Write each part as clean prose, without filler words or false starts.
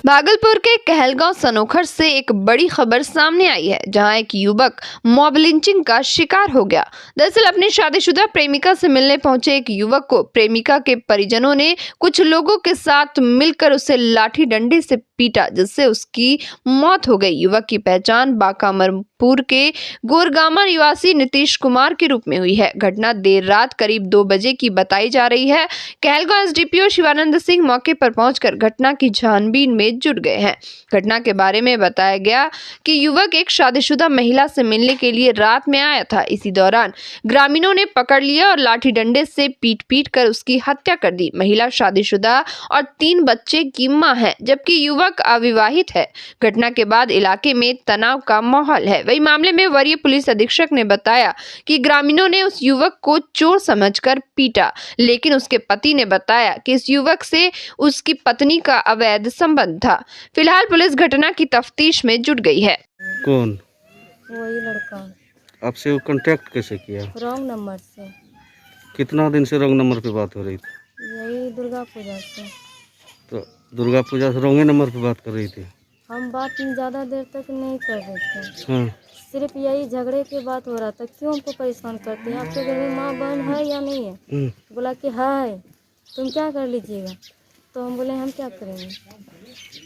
भागलपुर के कहलगांव सनोखर से एक बड़ी खबर सामने आई है, जहां एक युवक मॉब लिंचिंग का शिकार हो गया। दरअसल अपनी शादीशुदा प्रेमिका से मिलने पहुंचे एक युवक को प्रेमिका के परिजनों ने कुछ लोगों के साथ मिलकर उसे लाठी डंडे से पीटा, जिससे उसकी मौत हो गई। युवक की पहचान बाकामरपुर के गोरगामा निवासी नीतीश कुमार के रूप में हुई है। घटना देर रात करीब 2 बजे की बताई जा रही है। कहलगांव एसडीपीओ शिवानंद सिंह मौके पर पहुंचकर घटना की छानबीन में जुट गए हैं। घटना के बारे में बताया गया कि युवक एक शादीशुदा महिला से मिलने के लिए रात में आया था। इसी दौरान ग्रामीणों ने पकड़ लिया और लाठी डंडे से पीट कर उसकी हत्या कर दी। महिला शादीशुदा और 3 बच्चे की मां है, जबकि युवक अविवाहित है। घटना के बाद इलाके में तनाव का माहौल है। वही मामले में वरीय पुलिस अधीक्षक ने बताया कि ग्रामीणों ने उस युवक को चोर समझकर पीटा, लेकिन उसके पति ने बताया कि इस युवक से उसकी पत्नी का अवैध संबंध था। फिलहाल पुलिस घटना की तफ्तीश में जुट गई है। कौन? वही लड़का। आपसे वो कांटेक्ट कैसे किया? रॉन्ग नंबर से। कितना दिन से रॉन्ग नंबर पे बात हो रही थी? यही दुर्गा पूजा से। तो दुर्गा पूजा से रॉन्ग नंबर पे बात कर रही थी? हम बात ज़्यादा देर तक नहीं कर रहे थे। हाँ। सिर्फ यही झगड़े की बात हो रहा था। क्यों हमको परेशान करते हैं? आपके घर में माँ बहन है या नहीं है? बोला कि है। तुम क्या कर लीजिएगा? तो हम बोले हम क्या करेंगे?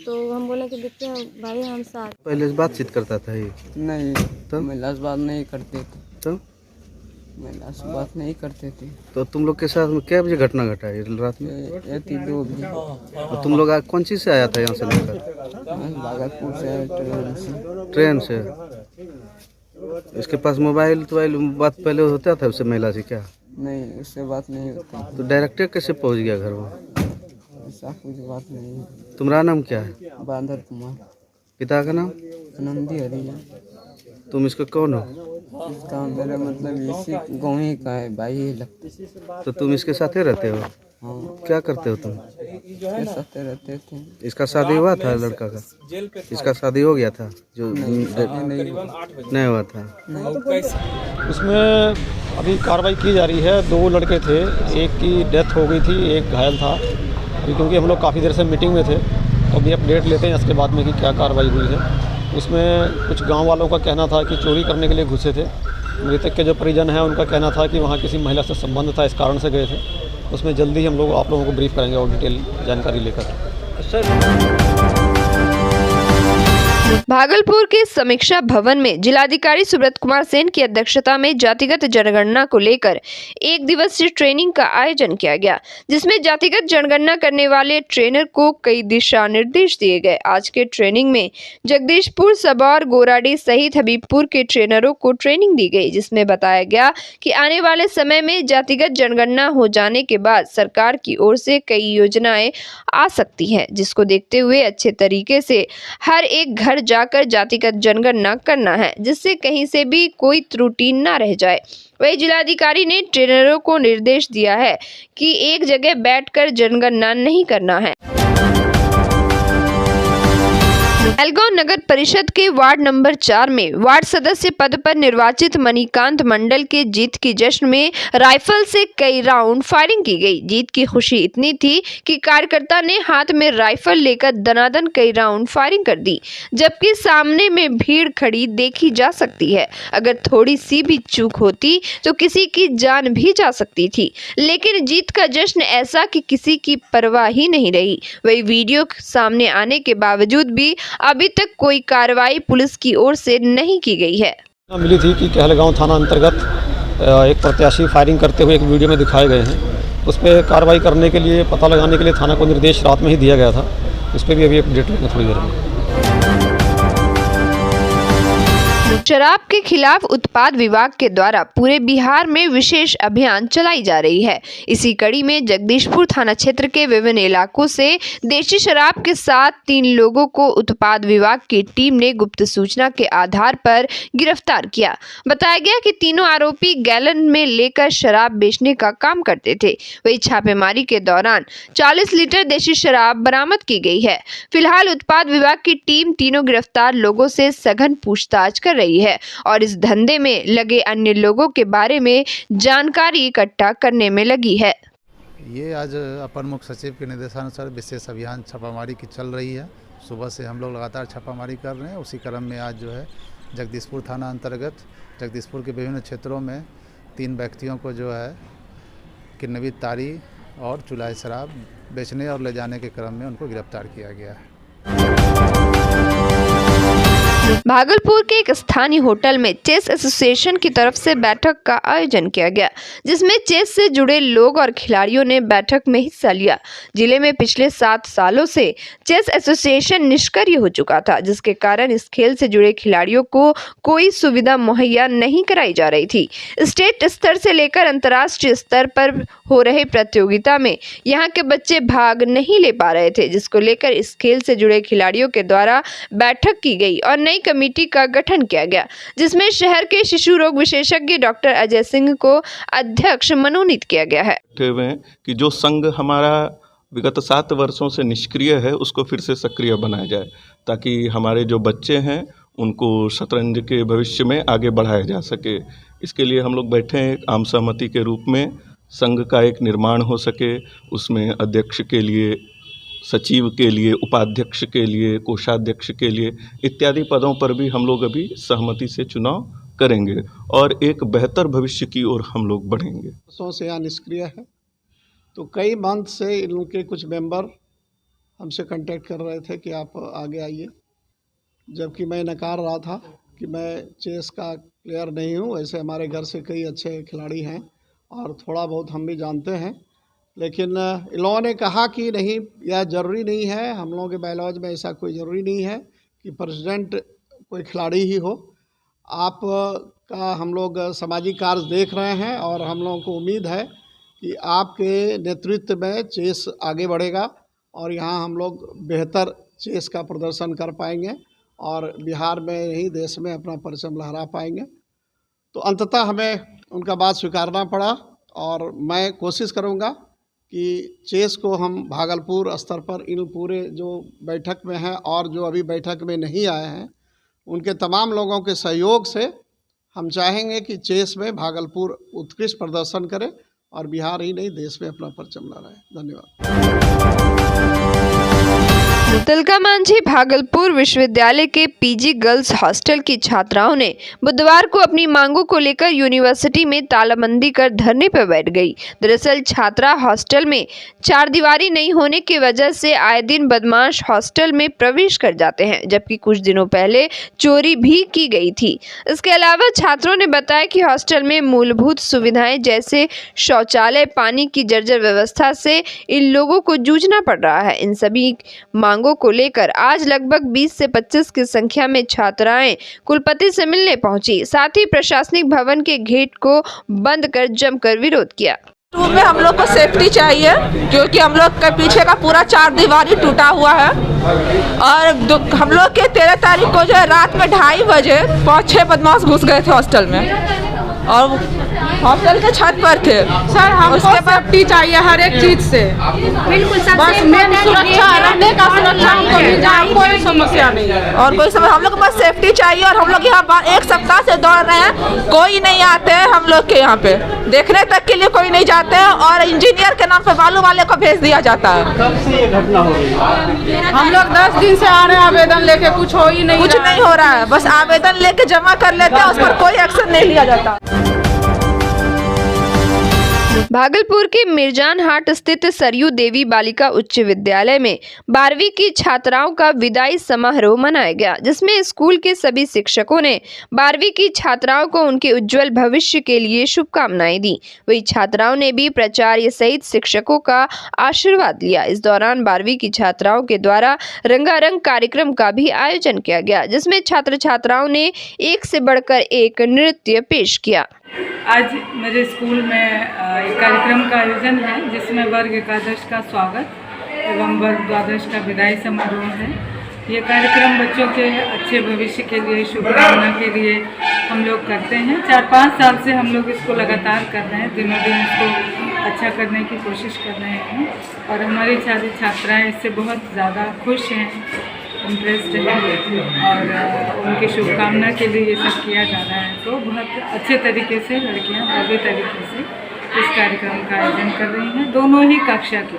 तो हम बोले कि देखिए भाई हम साथ पहले से बातचीत करता था ये? नहीं, तो महिला से बात नहीं करते थे। तो महिला से बात नहीं करते थे। तो तुम लोग के साथ में क्या बजे घटना घटा है रात में? ये थी 2 बजे। तो तुम लोग कौन चीज से आया था यहाँ से लेकर? भागलपुर से ट्रेन से। ट्रेन से? इसके पास मोबाइल बात पहले होता था उससे महिला से क्या? नहीं, उससे बात नहीं होती। तो डायरेक्टर कैसे पहुँच गया घर में? ऐसा कुछ बात नहीं है। तुम्हारा नाम क्या है? बांदर कुमार। पिता का नाम? नंदी हरिया। तुम इसका कौन हो? इसका मेरा मतलब इसी गाँव ही का है, भाई ही लगता। तो तुम इसके साथ ही रहते हो? हाँ, क्या करते हो तुम? इसके साथ रहते थे। इसका शादी हुआ था लड़का का? इसका शादी हो गया था? जो नहीं हुआ था? उसमें अभी कार्रवाई की जा रही है। 2 लड़के थे, एक की डेथ हो गई थी, एक घायल था। अभी क्योंकि हम लोग काफ़ी देर से मीटिंग में थे, तो अभी अपडेट लेते हैं इसके बाद में कि क्या कार्रवाई हुई है। उसमें कुछ गांव वालों का कहना था कि चोरी करने के लिए घुसे थे। मृतक के जो परिजन हैं उनका कहना था कि वहाँ किसी महिला से संबंध था, इस कारण से गए थे। उसमें जल्दी ही हम लोग आप लोगों को ब्रीफ करेंगे और डिटेल जानकारी लेकर। भागलपुर के समीक्षा भवन में जिलाधिकारी सुब्रत कुमार सेन की अध्यक्षता में जातिगत जनगणना को लेकर 1 दिवसीय ट्रेनिंग का आयोजन किया गया, जिसमें जातिगत जनगणना करने वाले ट्रेनर को कई दिशा निर्देश दिए गए। आज के ट्रेनिंग में जगदीशपुर, सबौर, गोराडी सहित हबीबपुर के ट्रेनरों को ट्रेनिंग दी गई, जिसमें बताया गया कि आने वाले समय में जातिगत जनगणना हो जाने के बाद सरकार की ओर से कई योजनाएं आ सकती हैं, जिसको देखते हुए अच्छे तरीके से हर एक घर जाकर जातिगत जनगणना करना है, जिससे कहीं से भी कोई त्रुटि न रह जाए। वही जिलाधिकारी ने ट्रेनरों को निर्देश दिया है कि एक जगह बैठकर जनगणना नहीं करना है। कहलगांव नगर परिषद के वार्ड नंबर 4 में वार्ड सदस्य पद पर निर्वाचित मणिकांत मंडल के जीत की जश्न में राइफल से कई राउंड फायरिंग की गई। जीत की खुशी इतनी थी कि कार्यकर्ता ने हाथ में राइफल लेकर दनादन कई राउंड फायरिंग कर दी, जबकि सामने में भीड़ खड़ी देखी जा सकती है। अगर थोड़ी सी भी चूक होती तो किसी की जान भी जा सकती थी, लेकिन जीत का जश्न ऐसा कि किसी की परवाह ही नहीं रही। वही वीडियो सामने आने के बावजूद भी अभी तक कोई कार्रवाई पुलिस की ओर से नहीं की गई है। मिली थी कि कहलगांव थाना अंतर्गत एक प्रत्याशी फायरिंग करते हुए एक वीडियो में दिखाए गए हैं। उस पर कार्रवाई करने के लिए, पता लगाने के लिए थाना को निर्देश रात में ही दिया गया था। उस पर भी अभी अपडेट लेंगे थोड़ी देर में। शराब के खिलाफ उत्पाद विभाग के द्वारा पूरे बिहार में विशेष अभियान चलाई जा रही है। इसी कड़ी में जगदीशपुर थाना क्षेत्र के विभिन्न इलाकों से देशी शराब के साथ 3 लोगों को उत्पाद विभाग की टीम ने गुप्त सूचना के आधार पर गिरफ्तार किया। बताया गया कि तीनों आरोपी गैलन में लेकर शराब बेचने का काम करते थे। वही छापेमारी के दौरान 40 लीटर देशी शराब बरामद की गई है। फिलहाल उत्पाद विभाग की टीम तीनों गिरफ्तार लोगों से सघन पूछताछ कर रही है और इस धंधे में लगे अन्य लोगों के बारे में जानकारी इकट्ठा करने में लगी है। ये आज अपर मुख्य सचिव के निर्देशानुसार विशेष अभियान छापामारी की चल रही है। सुबह से हम लोग लगातार छापामारी कर रहे हैं। उसी क्रम में आज जो है जगदीशपुर थाना अंतर्गत जगदीशपुर के विभिन्न क्षेत्रों में 3 व्यक्तियों को जो है किन्नवी तारी और चुलाई शराब बेचने और ले जाने के क्रम में उनको गिरफ्तार किया गया है। भागलपुर के एक स्थानीय होटल में चेस एसोसिएशन की तरफ से बैठक का आयोजन किया गया, जिसमें चेस से जुड़े लोग और खिलाड़ियों ने बैठक में हिस्सा लिया। जिले में पिछले 7 सालों से चेस एसोसिएशन निष्क्रिय हो चुका था, जिसके कारण इस खेल से जुड़े खिलाड़ियों को कोई सुविधा मुहैया नहीं कराई जा रही थी। स्टेट स्तर से लेकर अंतर्राष्ट्रीय स्तर पर हो रहे प्रतियोगिता में यहाँ के बच्चे भाग नहीं ले पा रहे थे, जिसको लेकर इस खेल से जुड़े खिलाड़ियों के द्वारा बैठक की गई और नई कमेटी का गठन किया गया, जिसमें शहर के शिशु रोग विशेषज्ञ डॉक्टर अजय सिंह को अध्यक्ष मनोनीत किया गया है। कि जो संघ हमारा विगत 7 वर्षों से निष्क्रिय है उसको फिर से सक्रिय बनाया जाए, ताकि हमारे जो बच्चे हैं उनको शतरंज के भविष्य में आगे बढ़ाया जा सके। इसके लिए हम लोग बैठे हैं आम सहमति के रूप में, संघ का एक निर्माण हो सके, उसमें अध्यक्ष के लिए, सचिव के लिए, उपाध्यक्ष के लिए, कोषाध्यक्ष के लिए इत्यादि पदों पर भी हम लोग अभी सहमति से चुनाव करेंगे और एक बेहतर भविष्य की ओर हम लोग बढ़ेंगे। वर्षों से यहाँ निष्क्रिय है, तो कई मंथ से इनके कुछ मेंबर हमसे कांटेक्ट कर रहे थे कि आप आगे आइए, जबकि मैं नकार रहा था कि मैं चेस का प्लेयर नहीं हूँ। ऐसे हमारे घर से कई अच्छे खिलाड़ी हैं और थोड़ा बहुत हम भी जानते हैं, लेकिन इन लोगों ने कहा कि नहीं, यह ज़रूरी नहीं है, हम लोगों के बायोलॉजी में ऐसा कोई ज़रूरी नहीं है कि प्रेसिडेंट कोई खिलाड़ी ही हो। आप का हम लोग सामाजिक कार्य देख रहे हैं और हम लोगों को उम्मीद है कि आपके नेतृत्व में चेस आगे बढ़ेगा और यहाँ हम लोग बेहतर चेस का प्रदर्शन कर पाएंगे और बिहार में नहीं देश में अपना परचम लहरा पाएंगे। तो अंततः हमें उनका बात स्वीकारना पड़ा और मैं कोशिश करूँगा कि चेस को हम भागलपुर स्तर पर इन पूरे जो बैठक में हैं और जो अभी बैठक में नहीं आए हैं उनके तमाम लोगों के सहयोग से हम चाहेंगे कि चेस में भागलपुर उत्कृष्ट प्रदर्शन करे और बिहार ही नहीं देश में अपना परचम लहराए। धन्यवाद। तिलका मांझी भागलपुर विश्वविद्यालय के पीजी गर्ल्स हॉस्टल की छात्राओं ने बुधवार को अपनी मांगों को लेकर यूनिवर्सिटी में तालाबंदी कर धरने पर बैठ गई। दरअसल छात्रा हॉस्टल में 4 दीवारी नहीं होने की वजह से आए दिन बदमाश हॉस्टल में प्रवेश कर जाते हैं, जबकि कुछ दिनों पहले चोरी भी की गई थी। इसके अलावा छात्रों ने बताया कि हॉस्टल में मूलभूत सुविधाएं जैसे शौचालय, पानी की जर्जर व्यवस्था से इन लोगों को जूझना पड़ रहा है। इन सभी मांगों को लेकर आज लगभग 20 से 25 की संख्या में छात्राएं कुलपति से मिलने पहुंची। साथ ही प्रशासनिक भवन के गेट को बंद कर जमकर विरोध किया। रूम में हम लोग को सेफ्टी चाहिए, क्योंकि हम लोग के पीछे का पूरा 4 दीवारी टूटा हुआ है और हम लोग के 13 तारीख को जो है रात में 2:30 बजे 5-6 बदमाश घुस गए थे हॉस्टल में और हॉस्टल के छत पर थे। सर हमको सेफ्टी चाहिए हर एक चीज से, बिल्कुल बस मेन सुरक्षा, रहने का सुरक्षा हमको मिल जाए, कोई समस्या नहीं है और कोई समस्या। हम लोग को बस सेफ्टी चाहिए और हम लोग यहाँ 1 सप्ताह से दौड़ रहे हैं, कोई नहीं आते हैं हम लोग के यहाँ पे, देखने तक के लिए कोई नहीं जाते हैं और इंजीनियर के नाम पे बालू वाले को भेज दिया जाता है। कब से ये घटना हो रही है? हम लोग 10 दिन से आ रहे हैं, आवेदन लेके कुछ हो ही नहीं, कुछ नहीं हो रहा है, बस आवेदन लेके जमा कर लेते हैं, उस पर कोई एक्शन नहीं लिया जाता। भागलपुर के मिर्जान हाट स्थित सरयू देवी बालिका उच्च विद्यालय में 12वीं की छात्राओं का विदाई समारोह मनाया गया, जिसमें स्कूल के सभी शिक्षकों ने 12वीं की छात्राओं को उनके उज्जवल भविष्य के लिए शुभकामनाएं दी। वही छात्राओं ने भी प्राचार्य सहित शिक्षकों का आशीर्वाद लिया। इस दौरान 12वीं की छात्राओं के द्वारा रंगारंग कार्यक्रम का भी आयोजन किया गया, जिसमें छात्र छात्राओं ने एक से बढ़कर एक नृत्य पेश किया। आज मेरे स्कूल में एक कार्यक्रम का आयोजन है, जिसमें वर्ग एकादश का स्वागत एवं वर्ग द्वादश का विदाई समारोह है। ये कार्यक्रम बच्चों के अच्छे भविष्य के लिए, शुभकामना के लिए हम लोग करते हैं। 4-5 साल से हम लोग इसको लगातार कर रहे हैं, दिनों दिन इसको अच्छा करने की कोशिश कर रहे हैं और हमारी सारी छात्राएँ इससे बहुत ज़्यादा खुश हैं, इंटरेस्ट है और उनकी शुभकामना के लिए ये सब किया जा रहा है। तो बहुत अच्छे तरीके से लड़कियां भव्य तरीके से इस कार्यक्रम का आयोजन कर रही हैं। दोनों ही कक्षा के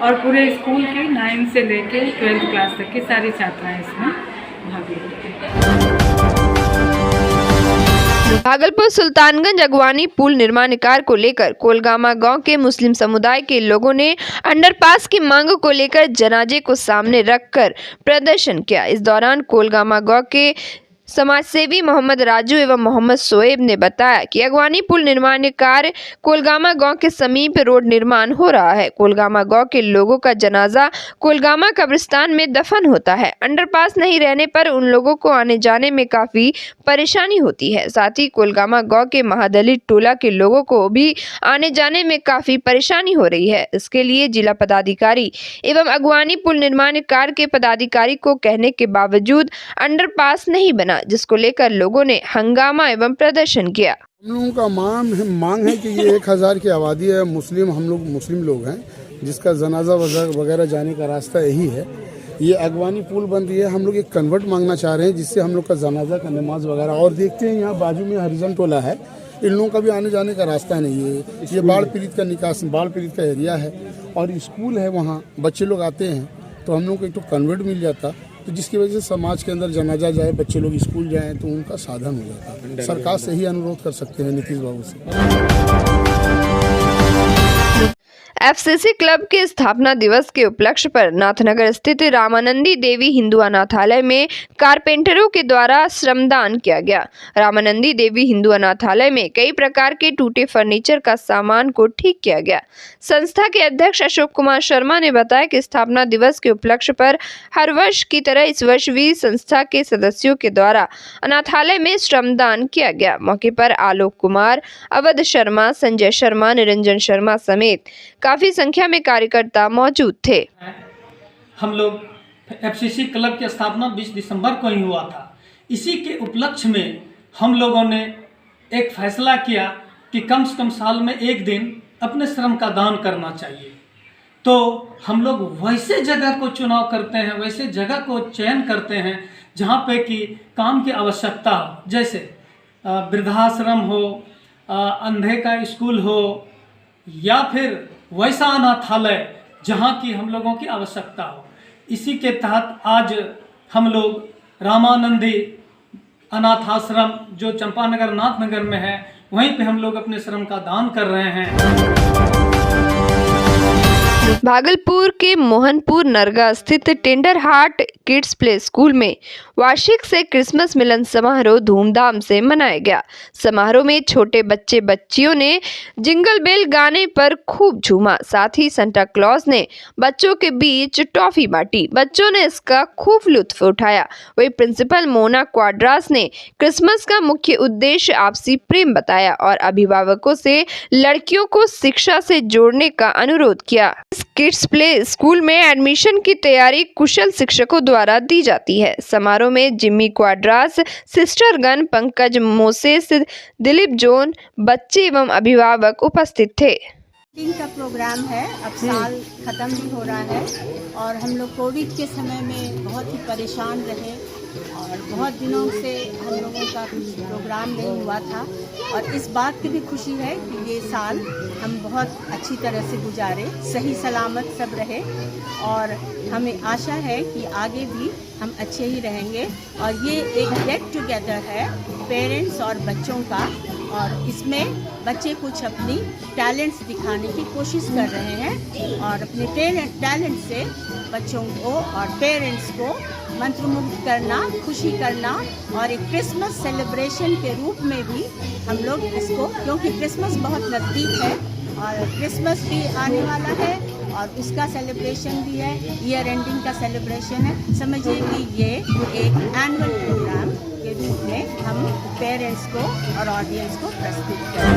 और पूरे स्कूल के 9 से लेकर 12th क्लास तक की सारी छात्राएं इसमें भाग ले रही हैं। भागलपुर सुल्तानगंज अगवानी पुल निर्माण कार्य को लेकर कोलगामा गांव के मुस्लिम समुदाय के लोगों ने अंडरपास की मांग को लेकर जनाजे को सामने रखकर प्रदर्शन किया। इस दौरान कोलगामा गांव के समाजसेवी मोहम्मद राजू एवं मोहम्मद शोएब ने बताया कि अगवानी पुल निर्माण कार्य कोलगामा गांव के समीप रोड निर्माण हो रहा है। कोलगामा गांव के लोगों का जनाजा कोलगामा कब्रिस्तान में दफन होता है। अंडरपास नहीं रहने पर उन लोगों को आने जाने में काफी परेशानी होती है। साथ ही कोलगामा गांव के महादलित टोला के लोगों को भी आने जाने में काफी परेशानी हो रही है। इसके लिए जिला पदाधिकारी एवं अगवानी पुल निर्माण कार्य के पदाधिकारी को कहने के बावजूद अंडरपास नहीं बना, जिसको लेकर लोगों ने हंगामा एवं प्रदर्शन किया। हम लोगों का मांग है कि ये 1000 की आबादी है, हम लोग मुस्लिम लोग हैं, जिसका जनाजा वगैरह जाने का रास्ता यही है। ये अगवानी पुल बन रही है, हम लोग एक कन्वर्ट मांगना चाह रहे हैं जिससे हम लोग का जनाजा का नमाज वगैरह, और देखते हैं यहाँ बाजू में हरिजन टोला है, इन लोगों का भी आने जाने का रास्ता नहीं है। ये बाढ़ पीड़ित का एरिया है और स्कूल है, वहाँ बच्चे लोग आते हैं, तो हम लोग को एक तो कन्वर्ट मिल जाता, तो जिसकी वजह से समाज के अंदर जनाजा जाए, बच्चे लोग स्कूल जाएं, तो उनका साधन हो जाता। सरकार से ही अनुरोध कर सकते हैं नीतीश बाबू से। एफसीसी क्लब के स्थापना दिवस के उपलक्ष्य पर नाथनगर स्थित रामानंदी देवी हिंदू अनाथालय में कारपेंटरों के द्वारा श्रमदान किया गया। रामानंदी देवी हिंदू अनाथालय में कई प्रकार के टूटे फर्नीचर का सामान को ठीक किया गया। संस्था के अध्यक्ष अशोक कुमार शर्मा ने बताया कि स्थापना दिवस के उपलक्ष्य पर हर वर्ष की तरह इस वर्ष भी संस्था के सदस्यों के द्वारा अनाथालय में श्रमदान किया गया। मौके पर आलोक कुमार, अवध शर्मा, संजय शर्मा, निरंजन शर्मा समेत काफी संख्या में कार्यकर्ता मौजूद थे। हम लोग एफसीसी क्लब की स्थापना 20 दिसंबर को ही हुआ था। इसी के उपलक्ष्य में हम लोगों ने एक फैसला किया कि कम से कम साल में एक दिन अपने श्रम का दान करना चाहिए। तो हम लोग वैसे जगह को चुनाव करते हैं, वैसे जगह को चयन करते हैं जहाँ पे कि काम की आवश्यकता हो, जैसे वृद्धाश्रम हो, अंधे का स्कूल हो, या फिर वैसा अनाथालय जहाँ की हम लोगों की आवश्यकता हो। इसी के तहत आज हम लोग रामानंदी अनाथाश्रम जो चंपानगर नाथनगर में है, वहीं पे हम लोग अपने श्रम का दान कर रहे हैं। भागलपुर के मोहनपुर नरगा स्थित tender heart kids play school में वार्षिक से क्रिसमस मिलन समारोह धूमधाम से मनाया गया। समारोह में छोटे बच्चे बच्चियों ने जिंगल बेल गाने पर खूब झूमा। साथ ही सांता क्लॉज ने बच्चों के बीच टॉफी बांटी। बच्चों ने इसका खूब लुत्फ उठाया। वही प्रिंसिपल मोना क्वाड्रास ने क्रिसमस का मुख्य उद्देश्य आपसी प्रेम बताया और अभिभावकों से लड़कियों को शिक्षा से जोड़ने का अनुरोध किया। किड्स प्ले स्कूल में एडमिशन की तैयारी कुशल शिक्षकों द्वारा दी जाती है। समारोह में जिम्मी क्वाड्रास, सिस्टर गन, पंकज मोसेस, दिलीप जोन, बच्चे एवं अभिभावक उपस्थित थे। का प्रोग्राम है, अब साल ख़त्म भी हो रहा है और हम लोग कोविड के समय में बहुत ही परेशान रहे और बहुत दिनों से हम लोगों का कुछ प्रोग्राम नहीं हुआ था और इस बात की भी खुशी है कि ये साल हम बहुत अच्छी तरह से गुजारे, सही सलामत सब रहे और हमें आशा है कि आगे भी हम अच्छे ही रहेंगे। और ये एक गेट टुगेदर है पेरेंट्स और बच्चों का और इसमें बच्चे कुछ अपनी टैलेंट्स दिखाने की कोशिश कर रहे हैं और अपने टैलेंट से बच्चों को और पेरेंट्स को मंत्रमुग्ध करना, खुशी करना और एक क्रिसमस सेलिब्रेशन के रूप में भी हम लोग इसको, क्योंकि क्रिसमस बहुत नज़दीक है और क्रिसमस भी आने वाला है और उसका सेलिब्रेशन भी है, ईयर एंडिंग का सेलिब्रेशन है। समझिए कि ये एक एनुअल प्रोग्राम के रूप में हम पेरेंट्स को और ऑडियंस को प्रस्तुत करें।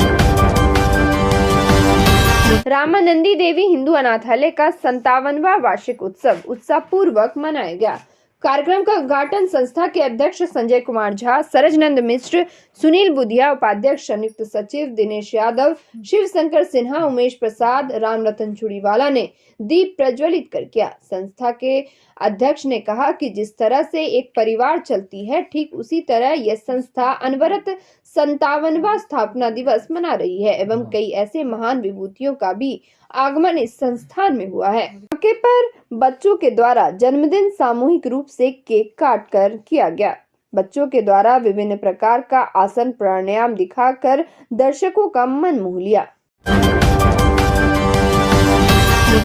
रामानंदी देवी हिंदू अनाथालय का 57वां वार्षिक उत्सव उत्साहपूर्वक मनाया गया। कार्यक्रम का उद्घाटन संस्था के अध्यक्ष संजय कुमार झा, सरजनंद मिश्र, सुनील बुधिया, उपाध्यक्ष संयुक्त सचिव दिनेश यादव, शिव शंकर सिन्हा, उमेश प्रसाद, राम रतन चुड़ीवाला ने दीप प्रज्वलित कर किया। संस्था के अध्यक्ष ने कहा कि जिस तरह से एक परिवार चलती है, ठीक उसी तरह यह संस्था अनवरत 57वां स्थापना दिवस मना रही है एवं कई ऐसे महान विभूतियों का भी आगमन इस संस्थान में हुआ है। मौके पर बच्चों के द्वारा जन्मदिन सामूहिक रूप से केक काट कर किया गया। बच्चों के द्वारा विभिन्न प्रकार का आसन प्राणायाम दिखाकर दर्शकों का मन मोह लिया।